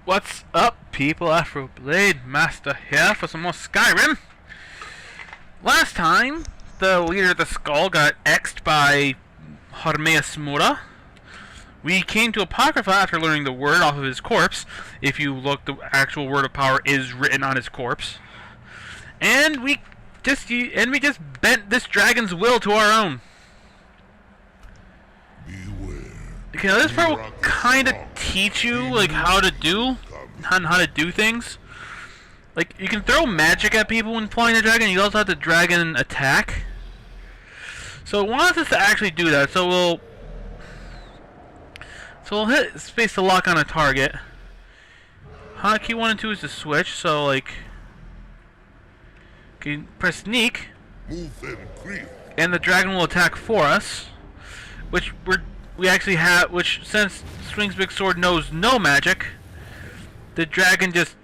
What's up, people? Afro Blade Master here for some more Skyrim. Last time, the leader of the skull got X'd by Mura. We came to Apocrypha after learning the word off of his corpse. If you look, the actual word of power is written on his corpse. And we just bent this dragon's will to our own. Okay, now this part will kind of teach you like how to do things. Like, you can throw magic at people when flying the dragon. You also have the dragon attack. So it wants us to actually do that. So we'll hit space to lock on a target. Hotkey 1 and 2 is to switch. So like, okay, press sneak, and the dragon will attack for us, which we actually have, which since Swing's Big Sword knows no magic, the dragon just,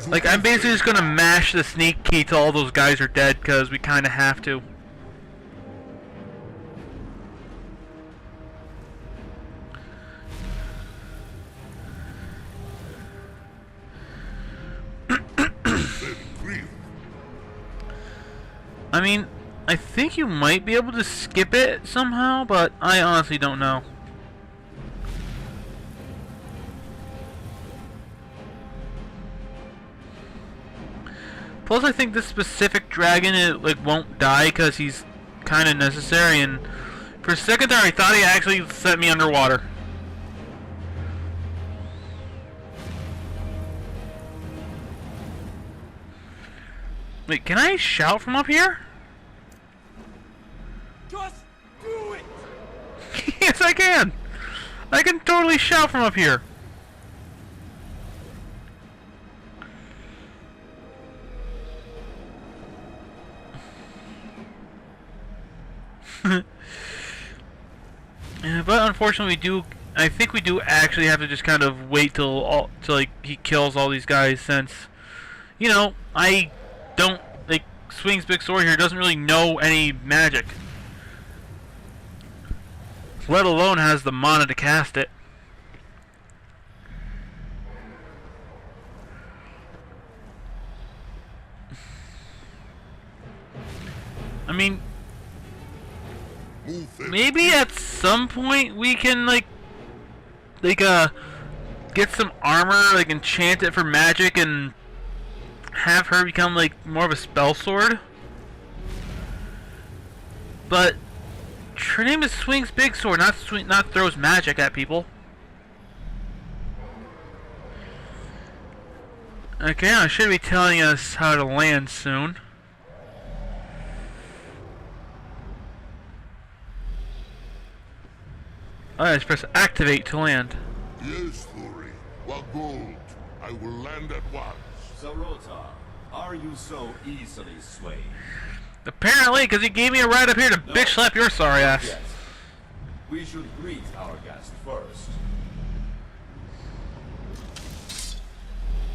like, I'm basically just gonna mash the sneak key till all those guys are dead, because we kinda have to. I mean, I think you might be able to skip it somehow, but I honestly don't know. Plus, I think this specific dragon won't die because he's kind of necessary. And for a second there, I thought he actually set me underwater. Wait, can I shout from up here? Just do it! Yes, I can! I can totally shout from up here. Yeah, but unfortunately I think we do actually have to just kind of wait till like he kills all these guys, since, you know, I don't, like, Swing's Big Sword here doesn't really know any magic, let alone has the mana to cast it. I mean, maybe at some point we can get some armor, like enchant it for magic and have her become like more of a spell sword. But her name is Swing's Big Sword, not throws magic at people. Okay, I should be telling us how to land soon. Alright, let's press activate to land. Yes, Thuri. Wagold. I will land at once. Zarota, are you so easily swayed? Apparently, because he gave me a ride up here to bitch slap your sorry ass. Yes. We should greet our guest first.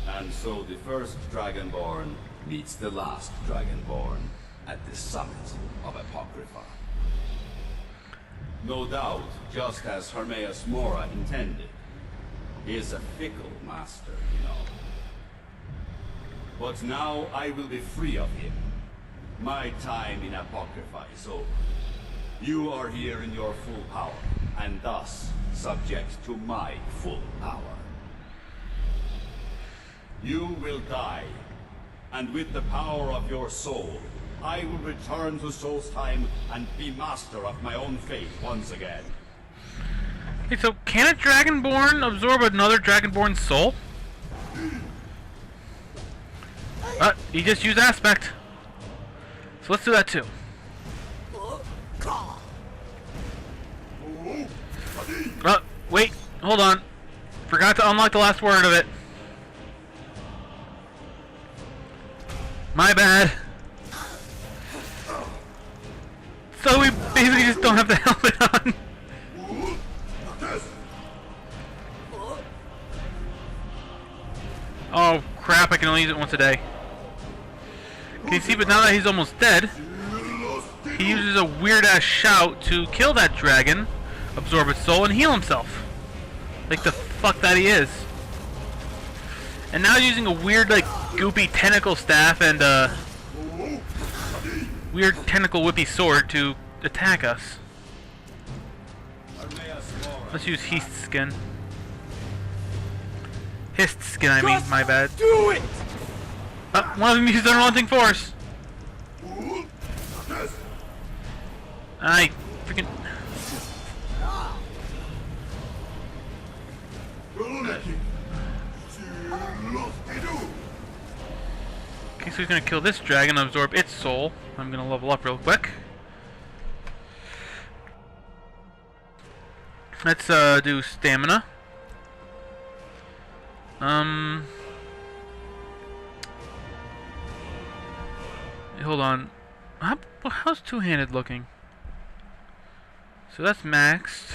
And so the first Dragonborn meets the last Dragonborn at the summit of Apocrypha. No doubt, just as Hermaeus Mora intended. He is a fickle master, you know. But now I will be free of him. My time in Apocrypha is over. You are here in your full power, and thus subject to my full power. You will die, and with the power of your soul, I will return to Solstheim and be master of my own fate once again. Hey, so can a Dragonborn absorb another Dragonborn's soul? He just used aspect. So let's do that too. Wait, hold on. Forgot to unlock the last word of it. My bad. So we basically just don't have the helmet on. Oh crap, I can only use it once a day. Can you see, but now that he's almost dead, he uses a weird ass shout to kill that dragon, absorb its soul, and heal himself. Like the fuck that he is. And now using a weird, like, goopy tentacle staff and weird tentacle whippy sword to attack us. Let's use Heath's skin. Hist skin, I mean, my bad. Do it! One of them used unrelenting force. I freaking. Okay, so he's gonna kill this dragon, absorb its soul. I'm gonna level up real quick. Let's do stamina. Hold on. How's two-handed looking? So that's maxed.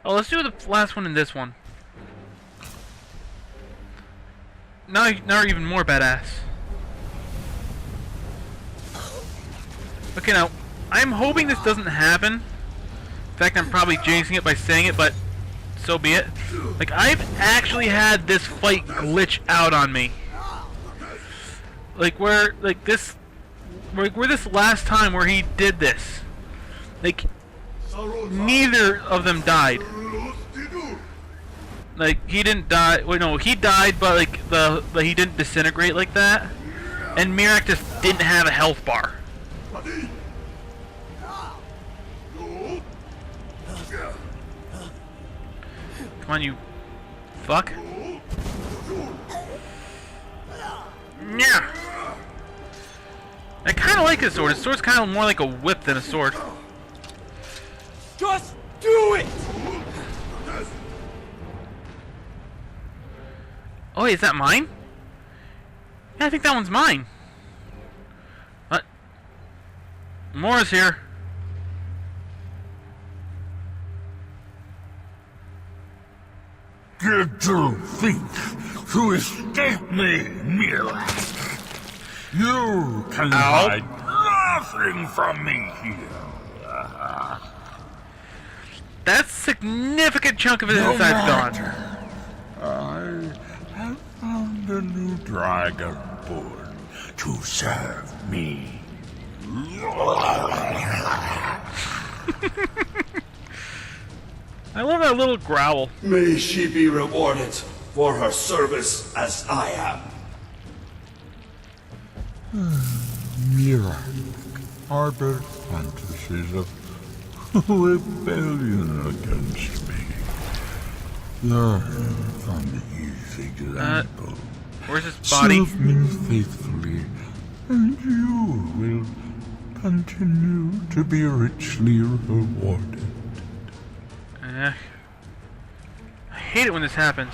Oh, let's do the last one and this one. Now you're even more badass. Okay, now I'm hoping this doesn't happen. In fact, I'm probably jinxing it by saying it, but so be it. Like, I've actually had this fight glitch out on me. Like where this last time where he did this. Like, neither of them died. Like, he didn't die. Wait, no, he died, but like he didn't disintegrate like that. And Miraak just didn't have a health bar. Come on, you fuck. Yeah. I kind of like his sword. His sword's kind of more like a whip than a sword. Just do it! Oh, wait, is that mine? Yeah, I think that one's mine. What? Mora's here. Did you think to escape me, Miraak? You can hide nothing from me here. That significant chunk of his inside's gone. I have found a new Dragonborn to serve me. I love that little growl. May she be rewarded for her service as I am. Miraak harbor fantasies of rebellion against me. Learn from his example. Where's his body? Serve me faithfully, and you will continue to be richly rewarded. I hate it when this happens.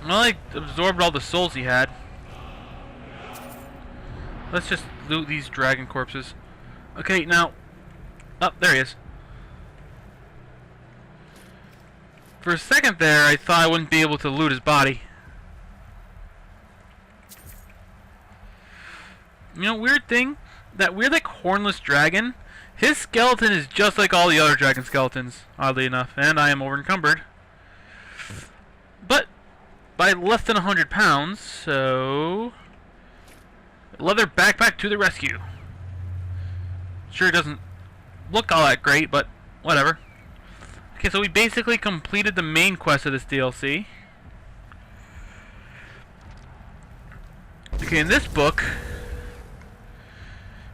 Well, I absorbed all the souls he had. Let's just loot these dragon corpses. Okay, now... Oh, there he is. For a second there, I thought I wouldn't be able to loot his body. You know, weird thing? That weird, like, hornless dragon, his skeleton is just like all the other dragon skeletons, oddly enough. And I am over-encumbered. But, by less than 100 pounds, so... Leather backpack to the rescue. Sure doesn't look all that great, but whatever. Okay, so we basically completed the main quest of this DLC. Okay, in this book...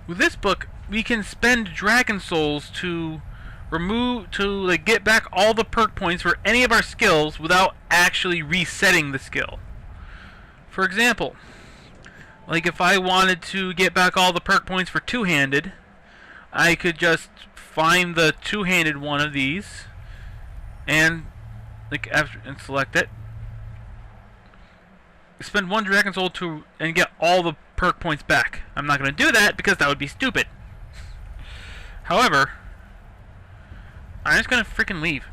With this book, we can spend dragon souls to like get back all the perk points for any of our skills without actually resetting the skill. For example, like if I wanted to get back all the perk points for two-handed, I could just find the two-handed one of these and and select it. Spend one dragon soul and get all the perk points back. I'm not going to do that because that would be stupid. However, I'm just going to freaking leave.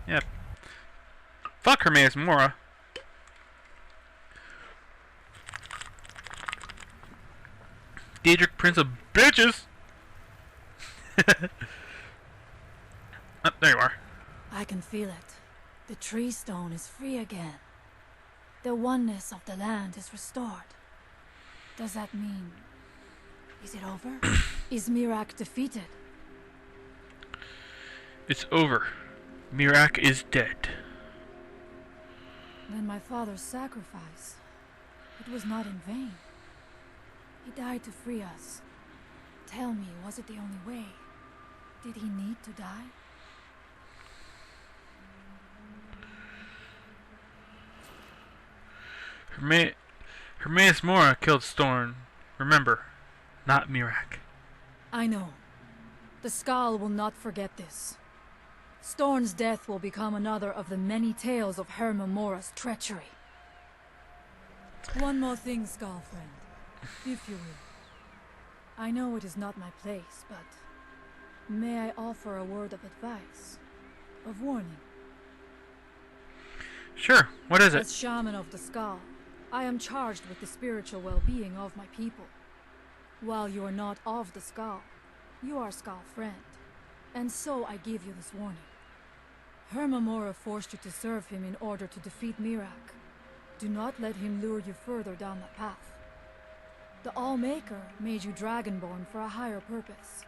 Yep. Fuck Hermaeus Mora. Daedric Prince of Bitches! Oh, there you are. I can feel it. The tree stone is free again. The oneness of the land is restored. Does that mean... is it over? Is Miraak defeated? It's over. Miraak is dead. Then my father's sacrifice, it was not in vain. He died to free us. Tell me, was it the only way? Did he need to die? Hermaeus Mora killed Storn. Remember, not Miraak. I know. The Skal will not forget this. Storn's death will become another of the many tales of Herma Mora's treachery. One more thing, Skal friend, if you will. I know it is not my place, but may I offer a word of advice, of warning? Sure, what is it? As shaman of the Skal, I am charged with the spiritual well-being of my people. While you are not of the Skal, you are Skal friend, and so I give you this warning. Herma Mora forced you to serve him in order to defeat Miraak. Do not let him lure you further down that path. The All-Maker made you Dragonborn for a higher purpose.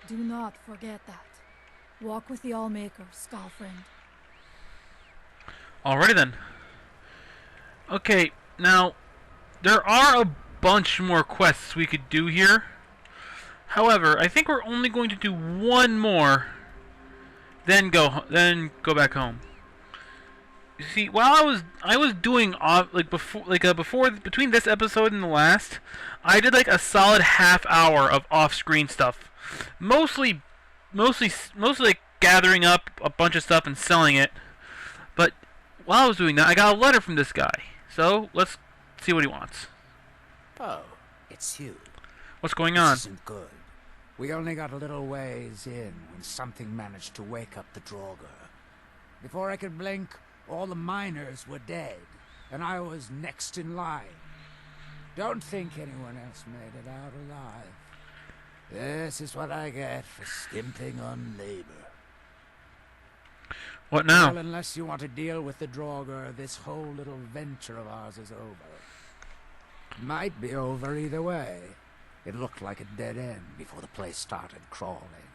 Do not forget that. Walk with the All-Maker, Skal friend. Alrighty then. Okay, now, there are a bunch more quests we could do here. However, I think we're only going to do one more, then go back home. You see, while I was doing before between this episode and the last, I did like a solid half hour of off-screen stuff, mostly like gathering up a bunch of stuff and selling it. But while I was doing that, I got a letter from this guy. So let's see what he wants. Oh, it's you. What's going on? This isn't good. We only got a little ways in when something managed to wake up the Draugr. Before I could blink, all the miners were dead, and I was next in line. Don't think anyone else made it out alive. This is what I get for skimping on labor. What now? Well, unless you want to deal with the Draugr, this whole little venture of ours is over. Might be over either way. It looked like a dead end before the place started crawling.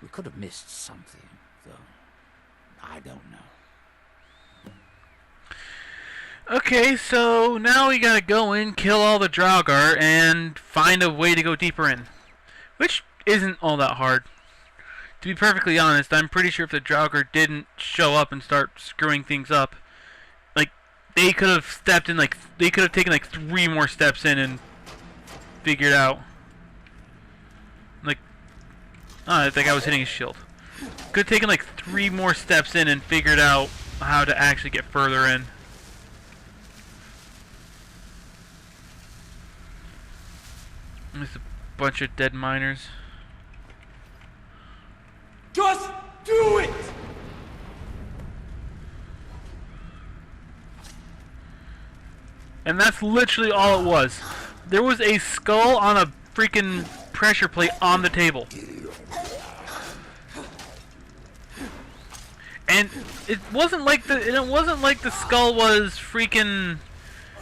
We could have missed something, though. I don't know. Okay, so now we gotta go in, kill all the Draugr, and find a way to go deeper in. Which isn't all that hard. To be perfectly honest, I'm pretty sure if the Draugr didn't show up and start screwing things up, like, they could have stepped in, like, they could have taken, like, 3 more steps in and figured out. Like, I think I was hitting his shield. Could have taken, like, 3 more steps in and figured out how to actually get further in. There's a bunch of dead miners. Just do it! And that's literally all it was. There was a skull on a freaking pressure plate on the table. And it wasn't like the skull was freaking,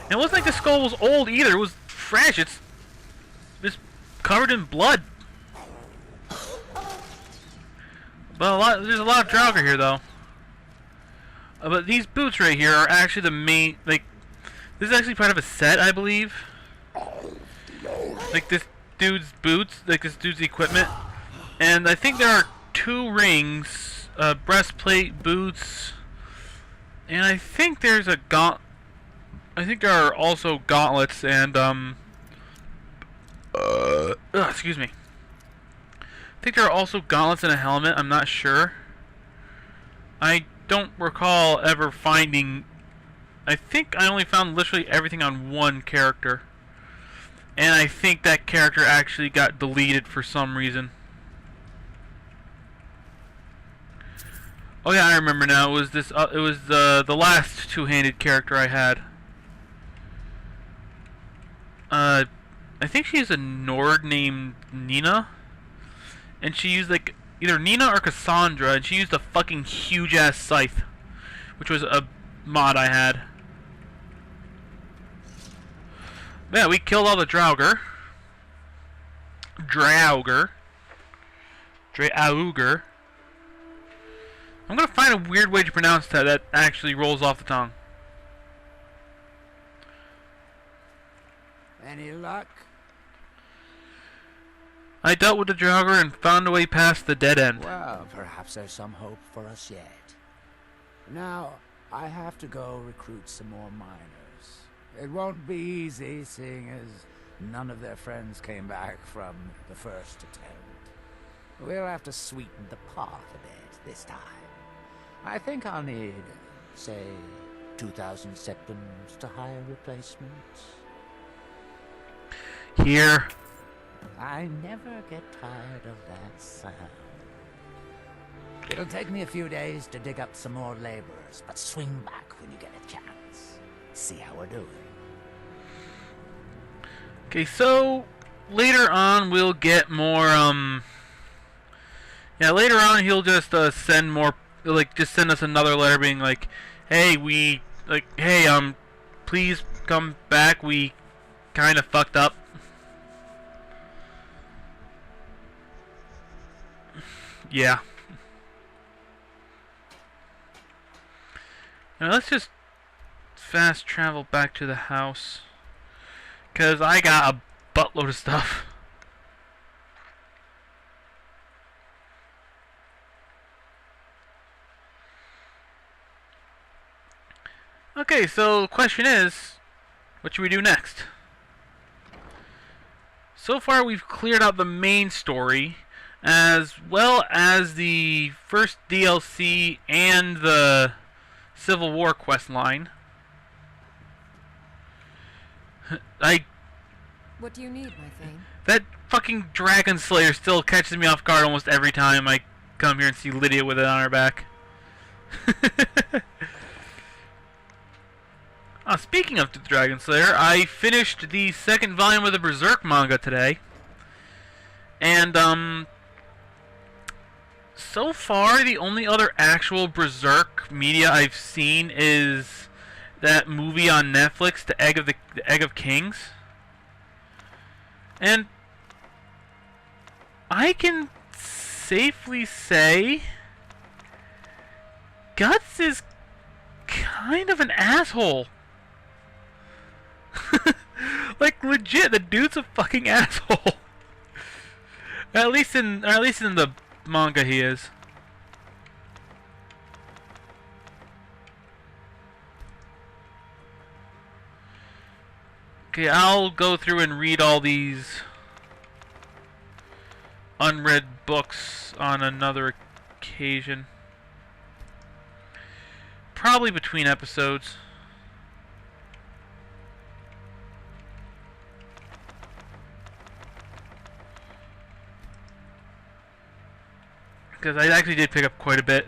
it wasn't like the skull was old either. It was fresh. It's just covered in blood. But there's a lot of Draugr here, though. But these boots right here are actually the main, like, this is actually part of a set, I believe. Like, this dude's boots, like this dude's equipment. And I think there are 2 rings, breastplate, boots, and I think there's a I think there are also gauntlets and, excuse me. I think there are also gauntlets and a helmet. I'm not sure. I don't recall ever finding... I think I only found literally everything on one character. And I think that character actually got deleted for some reason. Oh yeah, I remember now. It was this. It was the last two-handed character I had. I think she's a Nord named Nina. And she used like either Nina or Cassandra, and she used a fucking huge ass scythe. which was a mod I had. Yeah, we killed all the Draugr. Draugr. I'm gonna find a weird way to pronounce that actually rolls off the tongue. Any luck? I dealt with the Draugr and found a way past the dead end. Well, perhaps there's some hope for us yet. Now, I have to go recruit some more miners. It won't be easy, seeing as none of their friends came back from the first attempt. We'll have to sweeten the pot a bit this time. I think I'll need, say, 2,000 septims to hire replacements. Here. I never get tired of that sound. It'll take me a few days to dig up some more laborers, but swing back when you get a chance. See how we're doing. Okay, so later on we'll get more, yeah, later on he'll just send more, like, just send us another letter being like, hey, please come back, we kind of fucked up. Yeah. Now let's just fast travel back to the house, because I got a buttload of stuff. Okay, so the question is, what should we do next? So far we've cleared out the main story, as well as the first DLC and the Civil War quest line. What do you need, my thing? That fucking Dragon Slayer still catches me off guard almost every time I come here and see Lydia with it on her back. Speaking of the Dragon Slayer, I finished the second volume of the Berserk manga today. And, so far, the only other actual Berserk media I've seen is that movie on Netflix, The Egg of Kings. And I can safely say Guts is kind of an asshole. Like, legit, the dude's a fucking asshole. At least in the manga he is. Okay, I'll go through and read all these unread books on another occasion. Probably between episodes. Because I actually did pick up quite a bit.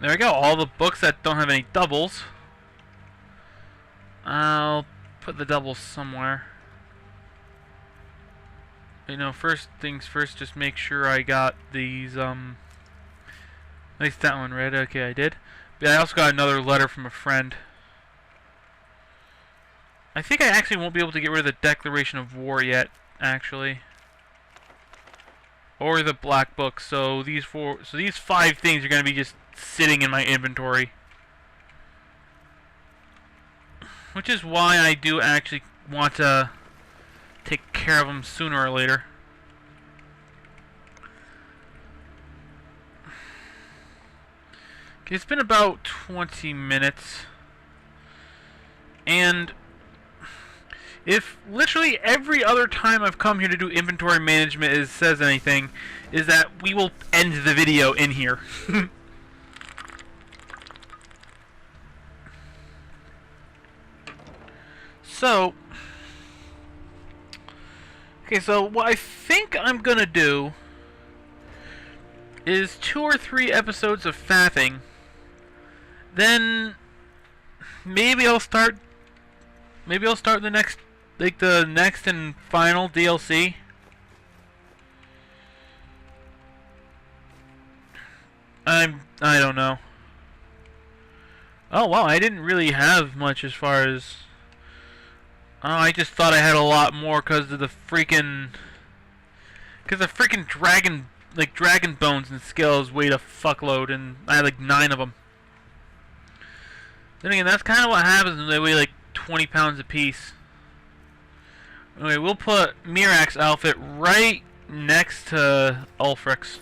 There we go, all the books that don't have any doubles. I'll put the doubles somewhere. You know, first things first, just make sure I got these, at least that one read. Okay, I did. But I also got another letter from a friend. I think I actually won't be able to get rid of the Declaration of War yet, actually. Or the Black Book, so these 5 things are going to be just sitting in my inventory. Which is why I do actually want to take care of them sooner or later. Okay, it's been about 20 minutes. And if literally every other time I've come here to do inventory management says anything, is that we will end the video in here. So, okay, so what I think I'm gonna do is 2 or 3 episodes of faffing, then maybe I'll start. Maybe I'll start the next, like the next and final DLC. I don't know. Oh wow, I didn't really have much as far as. Oh, I just thought I had a lot more because of the freaking. Because the freaking dragon bones and skills weighed a fuckload, and I had like 9 of them. Then again, that's kind of what happens when they weigh like 20 pounds apiece. Anyway, we'll put Miraak's outfit right next to Ulfric's.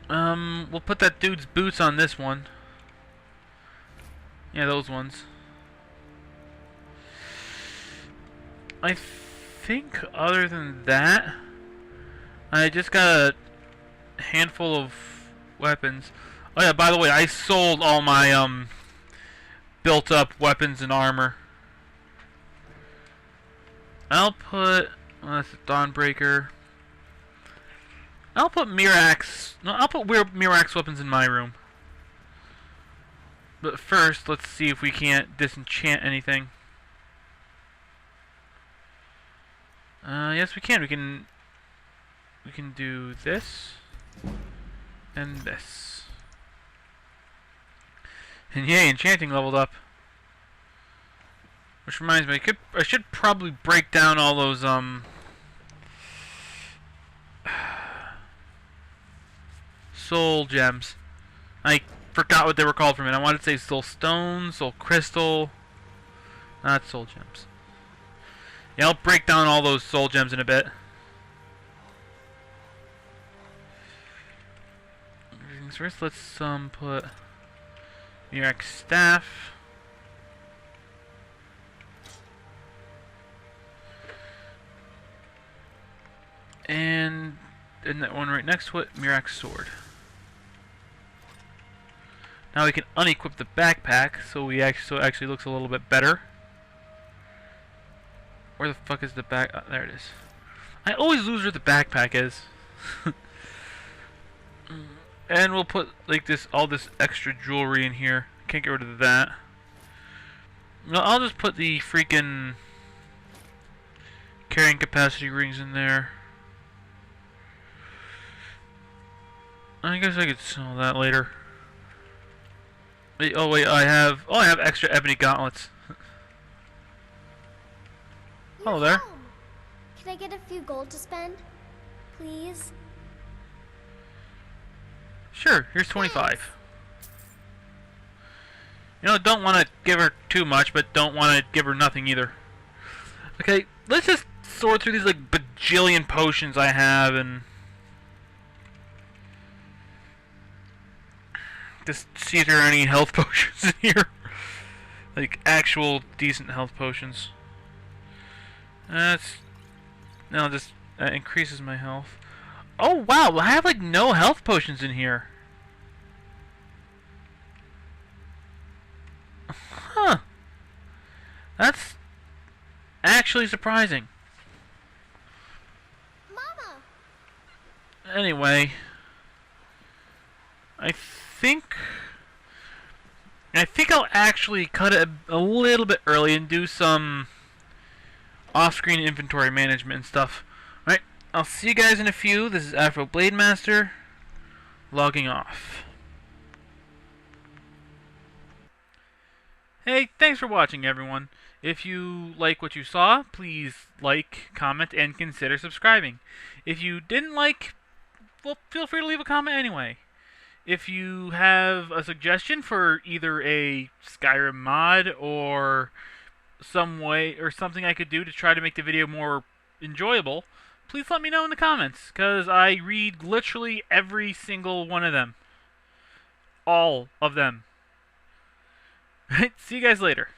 We'll put that dude's boots on this one. Yeah, those ones. I think other than that, I just got a handful of weapons. Oh yeah, by the way, I sold all my built up weapons and armor. I'll put that's a Dawnbreaker. I'll put Miraak's weapons in my room. But first, let's see if we can't disenchant anything. Yes, we can. We can do this and this. And yay, enchanting leveled up. Which reminds me, I should probably break down all those soul gems. I forgot what they were called for a minute. I wanted to say soul stone, soul crystal, not soul gems. Yeah, I'll break down all those soul gems in a bit. First, let's put Miraak's staff. And that one right next to it, Miraak's sword. Now we can unequip the backpack, so it actually looks a little bit better. Where the fuck is the back? Oh, there it is. I always lose where the backpack is. And we'll put like all this extra jewelry in here. Can't get rid of that. No, I'll just put the freaking carrying capacity rings in there. I guess I could sell that later. Wait, oh wait, I have extra ebony gauntlets. Hello there. Home. Can I get a few gold to spend? Please? Sure, here's 25. You know, don't want to give her too much, but don't want to give her nothing either. Okay, let's just sort through these like bajillion potions I have and just see if there are any health potions in here. Like actual decent health potions. That just increases my health. Oh wow, I have like no health potions in here. Huh. That's actually surprising. Mama. Anyway, I think I'll actually cut it a little bit early and do some off-screen inventory management and stuff. Alright, I'll see you guys in a few. This is Afro Blade Master, logging off. Hey, thanks for watching everyone. If you like what you saw, please like, comment, and consider subscribing. If you didn't like, well, feel free to leave a comment anyway. If you have a suggestion for either a Skyrim mod or some way or something I could do to try to make the video more enjoyable, please let me know in the comments, because I read literally every single one of them. All of them. See you guys later.